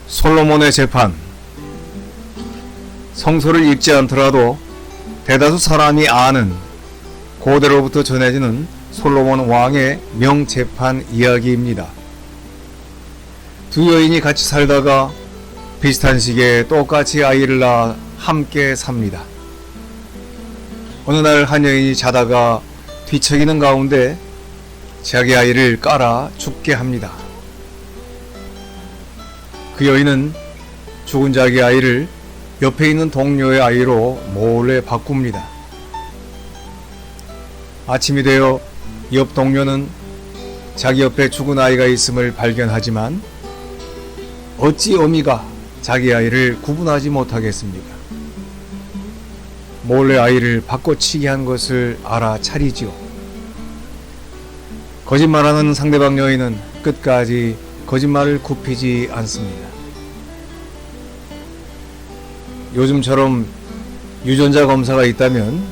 솔로몬의 재판. 성서를 읽지 않더라도 대다수 사람이 아는 고대로부터 전해지는 솔로몬 왕의 명재판 이야기입니다. 두 여인이 같이 살다가 비슷한 시기에 똑같이 아이를 낳아 함께 삽니다. 어느 날 한 여인이 자다가 뒤척이는 가운데 자기 아이를 깔아 죽게 합니다. 그 여인은 죽은 자기 아이를 옆에 있는 동료의 아이로 몰래 바꿉니다. 아침이 되어 옆 동료는 자기 옆에 죽은 아이가 있음을 발견하지만 어찌 어미가 자기 아이를 구분하지 못하겠습니까? 몰래 아이를 바꿔치기 한 것을 알아차리지요. 거짓말하는 상대방 여인은 끝까지 거짓말을 굽히지 않습니다. 요즘처럼 유전자 검사가 있다면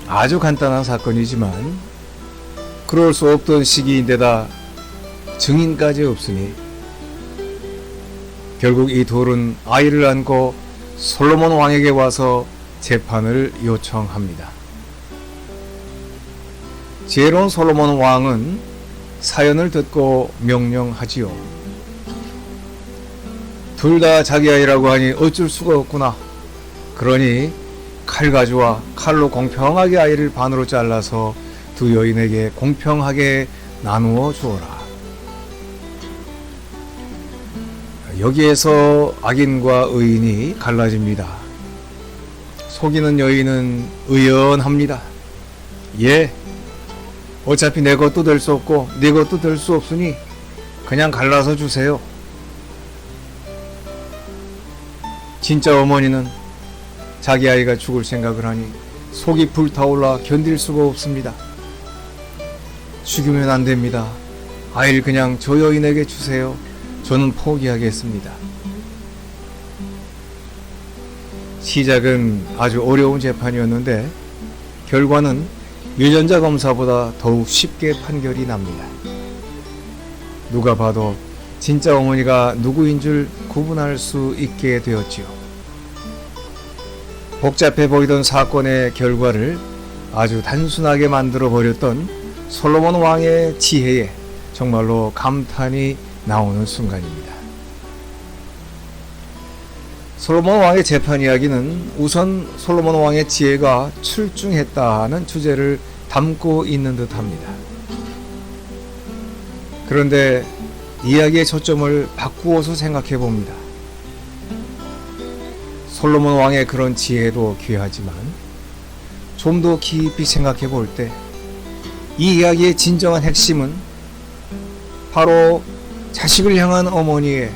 아주 간단한 사건이지만 그럴 수 없던 시기인데다 증인까지 없으니 결국 이 둘은 아이를 안고 솔로몬 왕에게 와서 재판을 요청합니다. 지혜로운 솔로몬 왕은 사연을 듣고 명령하지요. 둘 다 자기 아이라고 하니 어쩔 수가 없구나. 그러니 칼 가져와 칼로 공평하게 아이를 반으로 잘라서 두 여인에게 공평하게 나누어 주어라. 여기에서 악인과 의인이 갈라집니다. 속이는 여인은 의연합니다. 예, 어차피 내 것도 될 수 없고 네 것도 될 수 없으니 그냥 갈라서 주세요. 진짜 어머니는 자기 아이가 죽을 생각을 하니 속이 불타올라 견딜 수가 없습니다. 죽이면 안 됩니다. 아이를 그냥 저 여인에게 주세요. 저는 포기하겠습니다. 시작은 아주 어려운 재판이었는데 결과는 유전자 검사보다 더욱 쉽게 판결이 납니다. 누가 봐도 진짜 어머니가 누구인 줄 구분할 수 있게 되었지요. 복잡해 보이던 사건의 결과를 아주 단순하게 만들어 버렸던 솔로몬 왕의 지혜에 정말로 감탄이 나오는 순간입니다. 솔로몬 왕의 재판 이야기는 우선 솔로몬 왕의 지혜가 출중했다는 주제를 담고 있는 듯합니다. 그런데 이야기의 초점을 바꾸어서 생각해 봅니다. 솔로몬 왕의 그런 지혜도 귀하지만 좀 더 깊이 생각해 볼 때 이 이야기의 진정한 핵심은 바로 자식을 향한 어머니의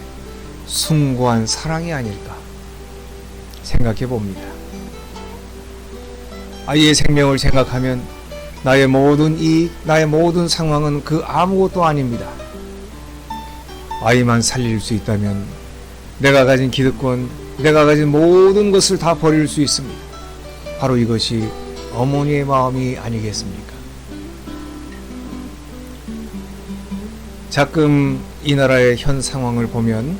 숭고한 사랑이 아닐까 생각해 봅니다. 아이의 생명을 생각하면 나의 모든 이익, 나의 모든 상황은 그 아무것도 아닙니다. 아이만 살릴 수 있다면 내가 가진 기득권, 내가 가진 모든 것을 다 버릴 수 있습니다. 바로 이것이 어머니의 마음이 아니겠습니까? 가끔 이 나라의 현 상황을 보면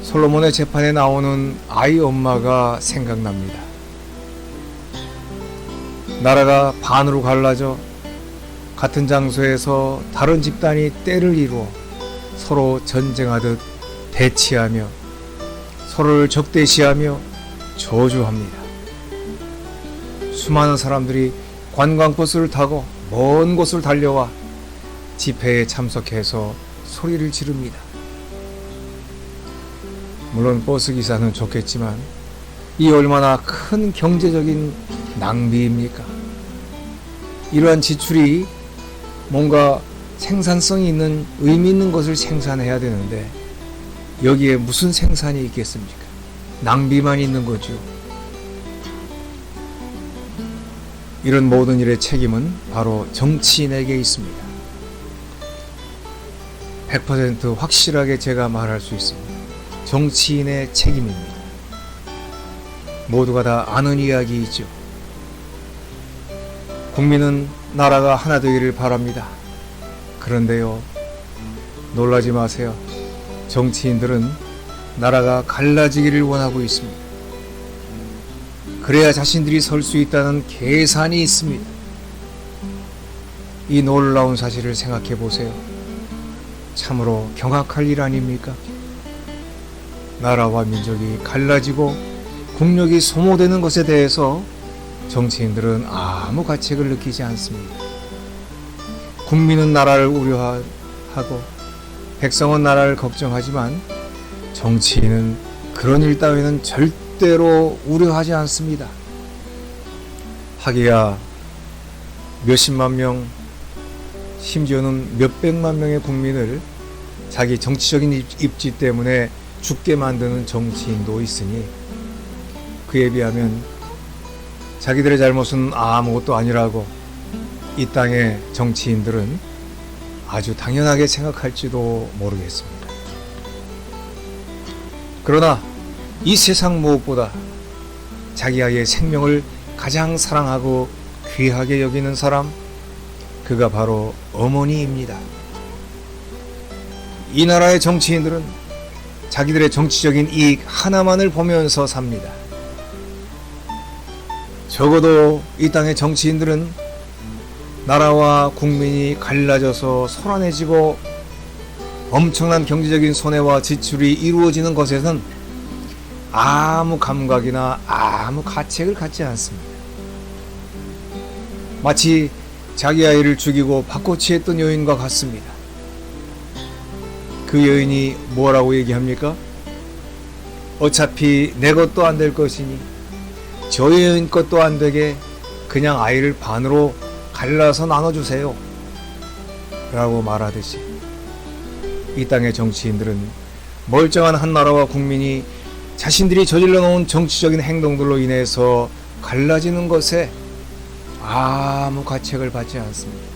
솔로몬의 재판에 나오는 아이 엄마가 생각납니다. 나라가 반으로 갈라져 같은 장소에서 다른 집단이 때를 이루어 서로 전쟁하듯 대치하며 서로를 적대시하며 저주합니다. 수많은 사람들이 관광버스를 타고 먼 곳을 달려와 집회에 참석해서 소리를 지릅니다. 물론 버스기사는 좋겠지만 이 얼마나 큰 경제적인 낭비입니까? 이러한 지출이 뭔가 생산성이 있는 의미 있는 것을 생산해야 되는데 여기에 무슨 생산이 있겠습니까? 낭비만 있는 거죠. 이런 모든 일의 책임은 바로 정치인에게 있습니다. 100% 확실하게 제가 말할 수 있습니다. 정치인의 책임입니다. 모두가 다 아는 이야기이죠. 국민은 나라가 하나 되기를 바랍니다. 그런데요, 놀라지 마세요. 정치인들은 나라가 갈라지기를 원하고 있습니다. 그래야 자신들이 설 수 있다는 계산이 있습니다. 이 놀라운 사실을 생각해 보세요. 참으로 경악할 일 아닙니까? 나라와 민족이 갈라지고 국력이 소모되는 것에 대해서 정치인들은 아무 가책을 느끼지 않습니다. 국민은 나라를 우려하고 백성은 나라를 걱정하지만 정치인은 그런 일 따위는 절대로 우려하지 않습니다. 하기야 몇십만 명, 심지어는 몇백만 명의 국민을 자기 정치적인 입지 때문에 죽게 만드는 정치인도 있으니 그에 비하면 자기들의 잘못은 아무것도 아니라고 이 땅의 정치인들은 아주 당연하게 생각할지도 모르겠습니다. 그러나 이 세상 무엇보다 자기 아이의 생명을 가장 사랑하고 귀하게 여기는 사람, 그가 바로 어머니입니다. 이 나라의 정치인들은 자기들의 정치적인 이익 하나만을 보면서 삽니다. 적어도 이 땅의 정치인들은 나라와 국민이 갈라져서 소란해지고 엄청난 경제적인 손해와 지출이 이루어지는 것에선 아무 감각이나 아무 가책을 갖지 않습니다. 마치 자기 아이를 죽이고 바꿔치했던 여인과 같습니다. 그 여인이 뭐라고 얘기합니까? 어차피 내 것도 안 될 것이니 저 여인 것도 안 되게 그냥 아이를 반으로 갈라서 나눠주세요 라고 말하듯이 이 땅의 정치인들은 멀쩡한 한 나라와 국민이 자신들이 저질러 놓은 정치적인 행동들로 인해서 갈라지는 것에 아무 가책을 받지 않습니다.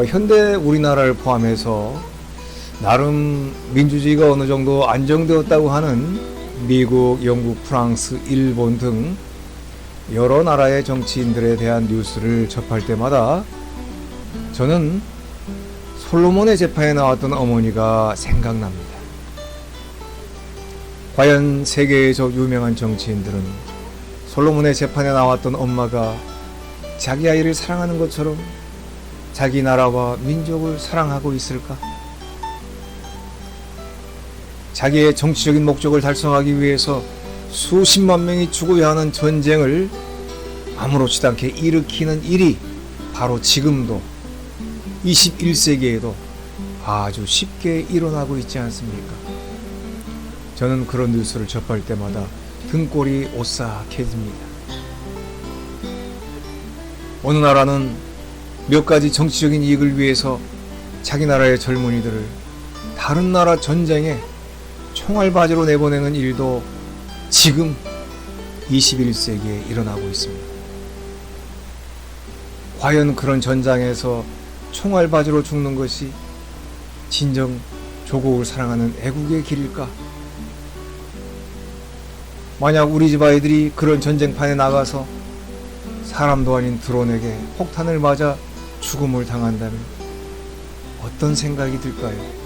현대 우리나라를 포함해서 나름 민주주의가 어느 정도 안정되었다고 하는 미국, 영국, 프랑스, 일본 등 여러 나라의 정치인들에 대한 뉴스를 접할 때마다 저는 솔로몬의 재판에 나왔던 어머니가 생각납니다. 과연 세계의 저 유명한 정치인들은 솔로몬의 재판에 나왔던 엄마가 자기 아이를 사랑하는 것처럼 자기 나라와 민족을 사랑하고 있을까? 자기의 정치적인 목적을 달성하기 위해서 수십만 명이 죽어야 하는 전쟁을 아무렇지도 않게 일으키는 일이 바로 지금도 21세기에도 아주 쉽게 일어나고 있지 않습니까? 저는 그런 뉴스를 접할 때마다 등골이 오싹해집니다. 어느 나라는 몇 가지 정치적인 이익을 위해서 자기 나라의 젊은이들을 다른 나라 전쟁에 총알바지로 내보내는 일도 지금 21세기에 일어나고 있습니다. 과연 그런 전장에서 총알바지로 죽는 것이 진정 조국을 사랑하는 애국의 길일까? 만약 우리 집 아이들이 그런 전쟁판에 나가서 사람도 아닌 드론에게 폭탄을 맞아 죽음을 당한다면 어떤 생각이 들까요?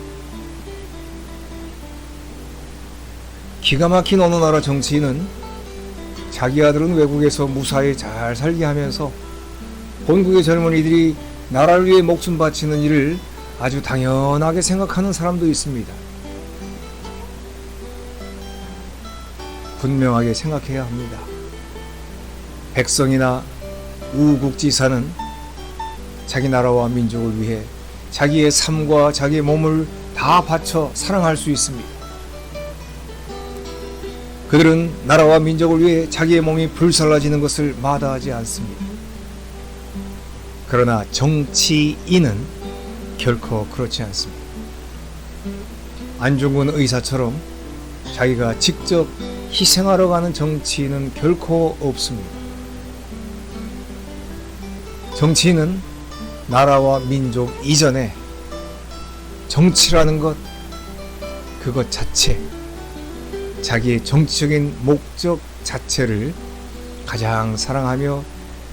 기가 막힌 어느 나라 정치인은 자기 아들은 외국에서 무사히 잘 살게 하면서 본국의 젊은이들이 나라를 위해 목숨 바치는 일을 아주 당연하게 생각하는 사람도 있습니다. 분명하게 생각해야 합니다. 백성이나 우국지사는 자기 나라와 민족을 위해 자기의 삶과 자기의 몸을 다 바쳐 사랑할 수 있습니다. 그들은 나라와 민족을 위해 자기의 몸이 불살라지는 것을 마다하지 않습니다. 그러나 정치인은 결코 그렇지 않습니다. 안중근 의사처럼 자기가 직접 희생하러 가는 정치인은 결코 없습니다. 정치인은 나라와 민족 이전에 정치라는 것, 그것 자체, 자기의 정치적인 목적 자체를 가장 사랑하며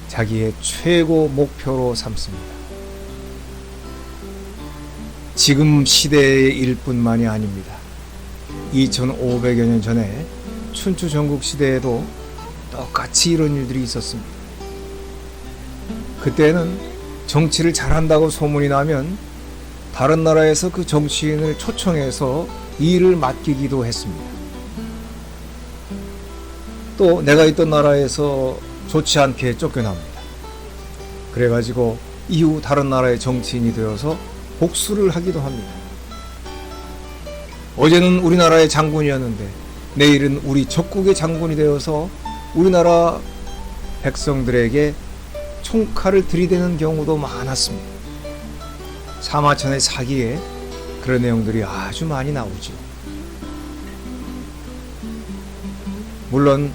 자기의 최고 목표로 삼습니다. 지금 시대의 일뿐만이 아닙니다. 2500여 년 전에 춘추 전국 시대에도 똑같이 이런 일들이 있었습니다. 그때는 정치를 잘한다고 소문이 나면 다른 나라에서 그 정치인을 초청해서 일을 맡기기도 했습니다. 또 내가 있던 나라에서 좋지 않게 쫓겨납니다. 그래가지고 이후 다른 나라의 정치인이 되어서 복수를 하기도 합니다. 어제는 우리나라의 장군이었는데 내일은 우리 적국의 장군이 되어서 우리나라 백성들에게 총칼을 들이대는 경우도 많았습니다. 사마천의 사기에 그런 내용들이 아주 많이 나오죠. 물론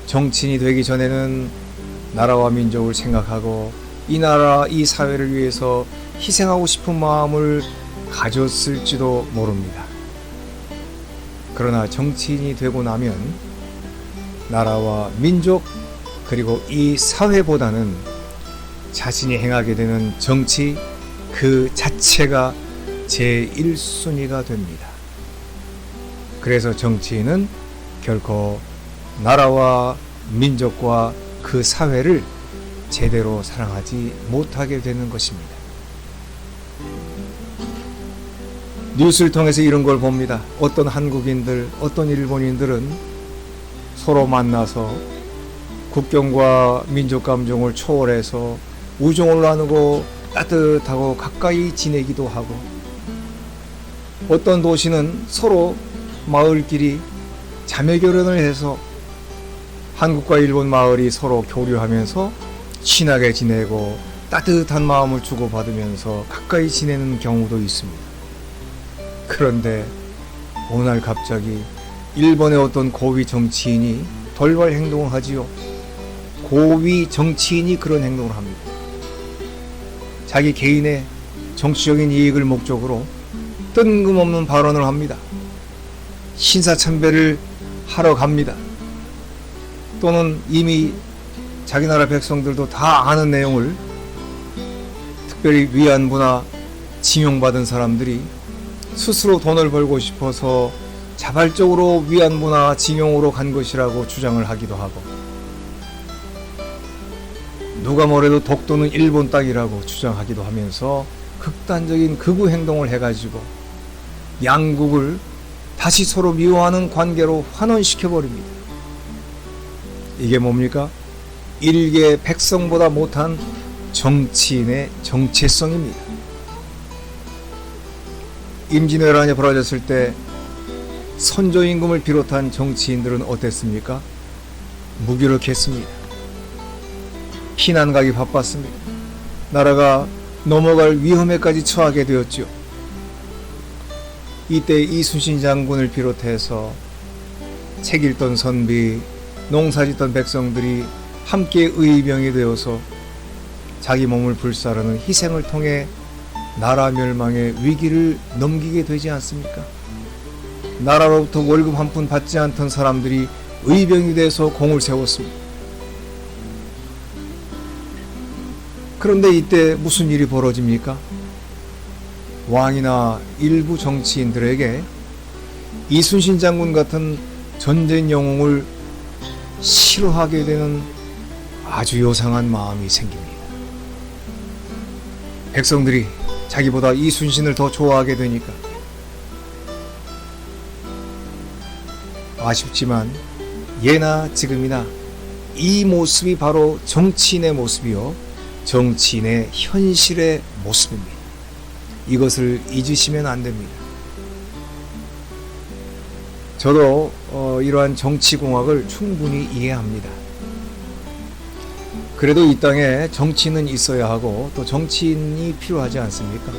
정치인이 되기 전에는 나라와 민족을 생각하고 이 나라, 이 사회를 위해서 희생하고 싶은 마음을 가졌을지도 모릅니다. 그러나 정치인이 되고 나면 나라와 민족 그리고 이 사회보다는 자신이 행하게 되는 정치 그 자체가 제1순위가 됩니다. 그래서 정치인은 결코 나라와 민족과 그 사회를 제대로 사랑하지 못하게 되는 것입니다. 뉴스를 통해서 이런 걸 봅니다. 어떤 한국인들, 어떤 일본인들은 서로 만나서 국경과 민족 감정을 초월해서 우정을 나누고 따뜻하고 가까이 지내기도 하고, 어떤 도시는 서로 마을끼리 자매 결혼을 해서 한국과 일본 마을이 서로 교류하면서 친하게 지내고 따뜻한 마음을 주고받으면서 가까이 지내는 경우도 있습니다. 그런데 어느 날 갑자기 일본의 어떤 고위 정치인이 돌발 행동을 하지요. 고위 정치인이 그런 행동을 합니다. 자기 개인의 정치적인 이익을 목적으로 뜬금없는 발언을 합니다. 신사참배를 하러 갑니다. 또는 이미 자기 나라 백성들도 다 아는 내용을, 특별히 위안부나 징용받은 사람들이 스스로 돈을 벌고 싶어서 자발적으로 위안부나 징용으로 간 것이라고 주장을 하기도 하고, 누가 뭐래도 독도는 일본 땅이라고 주장하기도 하면서 극단적인 극우 행동을 해가지고 양국을 다시 서로 미워하는 관계로 환원시켜버립니다. 이게 뭡니까? 일개 백성보다 못한 정치인의 정체성입니다. 임진왜란이 벌어졌을 때 선조임금을 비롯한 정치인들은 어땠습니까? 무기력했습니다. 피난 가기 바빴습니다. 나라가 넘어갈 위험에까지 처하게 되었죠. 이때 이순신 장군을 비롯해서 책 읽던 선비, 농사짓던 백성들이 함께 의병이 되어서 자기 몸을 불사르는 희생을 통해 나라 멸망의 위기를 넘기게 되지 않습니까? 나라로부터 월급 한 푼 받지 않던 사람들이 의병이 돼서 공을 세웠습니다. 그런데 이때 무슨 일이 벌어집니까? 왕이나 일부 정치인들에게 이순신 장군 같은 전쟁 영웅을 싫어하게 되는 아주 요상한 마음이 생깁니다. 백성들이 자기보다 이순신을 더 좋아하게 되니까. 아쉽지만 예나 지금이나 이 모습이 바로 정치인의 모습이요, 정치인의 현실의 모습입니다. 이것을 잊으시면 안 됩니다. 저도 이러한 정치공학을 충분히 이해합니다. 그래도 이 땅에 정치인은 있어야 하고 또 정치인이 필요하지 않습니까?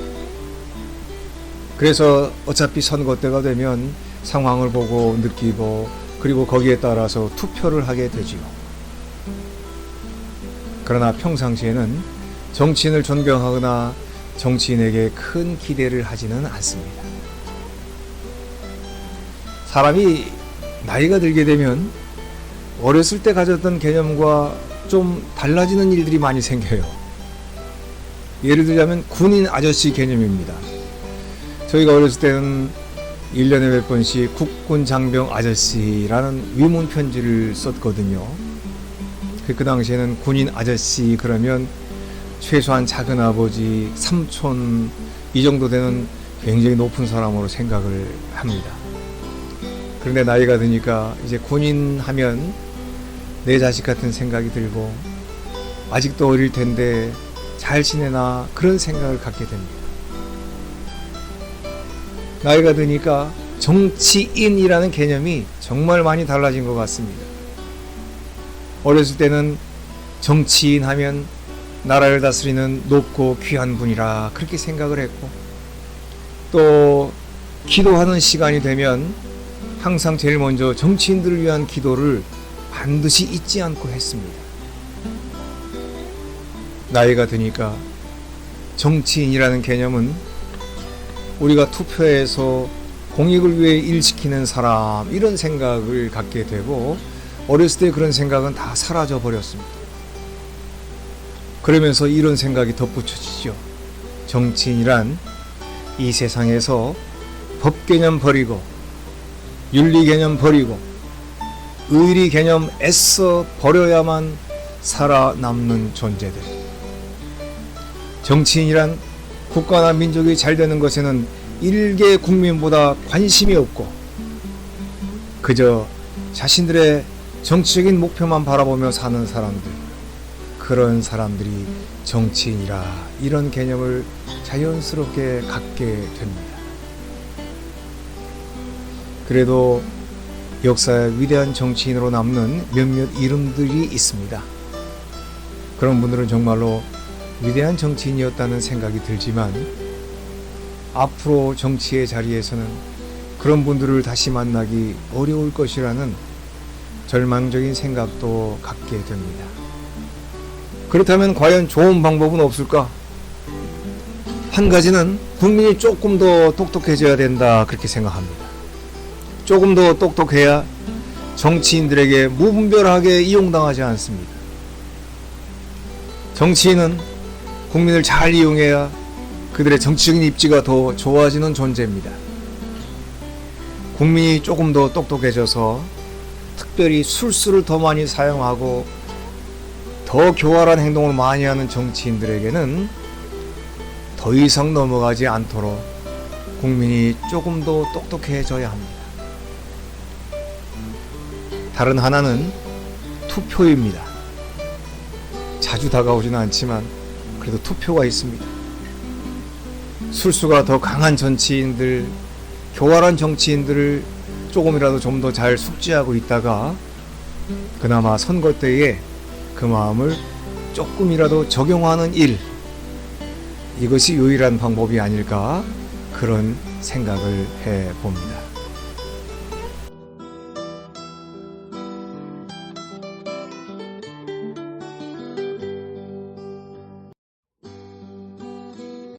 그래서 어차피 선거 때가 되면 상황을 보고 느끼고 그리고 거기에 따라서 투표를 하게 되지요. 그러나 평상시에는 정치인을 존경하거나 정치인에게 큰 기대를 하지는 않습니다. 사람이 나이가 들게 되면 어렸을 때 가졌던 개념과 좀 달라지는 일들이 많이 생겨요. 예를 들자면 군인 아저씨 개념입니다. 저희가 어렸을 때는 1년에 몇 번씩 국군 장병 아저씨라는 위문 편지를 썼거든요. 그 당시에는 군인 아저씨 그러면 최소한 작은아버지, 삼촌 이 정도 되는 굉장히 높은 사람으로 생각을 합니다. 그런데 나이가 드니까 이제 군인 하면 내 자식 같은 생각이 들고 아직도 어릴 텐데 잘 지내나 그런 생각을 갖게 됩니다. 나이가 드니까 정치인이라는 개념이 정말 많이 달라진 것 같습니다. 어렸을 때는 정치인 하면 나라를 다스리는 높고 귀한 분이라 그렇게 생각을 했고, 또 기도하는 시간이 되면 항상 제일 먼저 정치인들을 위한 기도를 반드시 잊지 않고 했습니다. 나이가 드니까 정치인이라는 개념은 우리가 투표해서 공익을 위해 일시키는 사람 이런 생각을 갖게 되고, 어렸을 때 그런 생각은 다 사라져 버렸습니다. 그러면서 이런 생각이 덧붙여지죠. 정치인이란 이 세상에서 법 개념 버리고 윤리 개념 버리고 의리 개념 애써 버려야만 살아남는 존재들. 정치인이란 국가나 민족이 잘 되는 것에는 일개 국민보다 관심이 없고 그저 자신들의 정치적인 목표만 바라보며 사는 사람들, 그런 사람들이 정치인이라 이런 개념을 자연스럽게 갖게 됩니다. 그래도 역사의 위대한 정치인으로 남는 몇몇 이름들이 있습니다. 그런 분들은 정말로 위대한 정치인이었다는 생각이 들지만, 앞으로 정치의 자리에서는 그런 분들을 다시 만나기 어려울 것이라는 절망적인 생각도 갖게 됩니다. 그렇다면 과연 좋은 방법은 없을까? 한 가지는 국민이 조금 더 똑똑해져야 된다 그렇게 생각합니다. 조금 더 똑똑해야 정치인들에게 무분별하게 이용당하지 않습니다. 정치인은 국민을 잘 이용해야 그들의 정치적인 입지가 더 좋아지는 존재입니다. 국민이 조금 더 똑똑해져서 특별히 술수를 더 많이 사용하고 더 교활한 행동을 많이 하는 정치인들에게는 더 이상 넘어가지 않도록 국민이 조금 더 똑똑해져야 합니다. 다른 하나는 투표입니다. 자주 다가오지는 않지만 그래도 투표가 있습니다. 술수가 더 강한 정치인들, 교활한 정치인들을 조금이라도 좀 더 잘 숙지하고 있다가 그나마 선거 때에 그 마음을 조금이라도 적용하는 일, 이것이 유일한 방법이 아닐까 그런 생각을 해봅니다.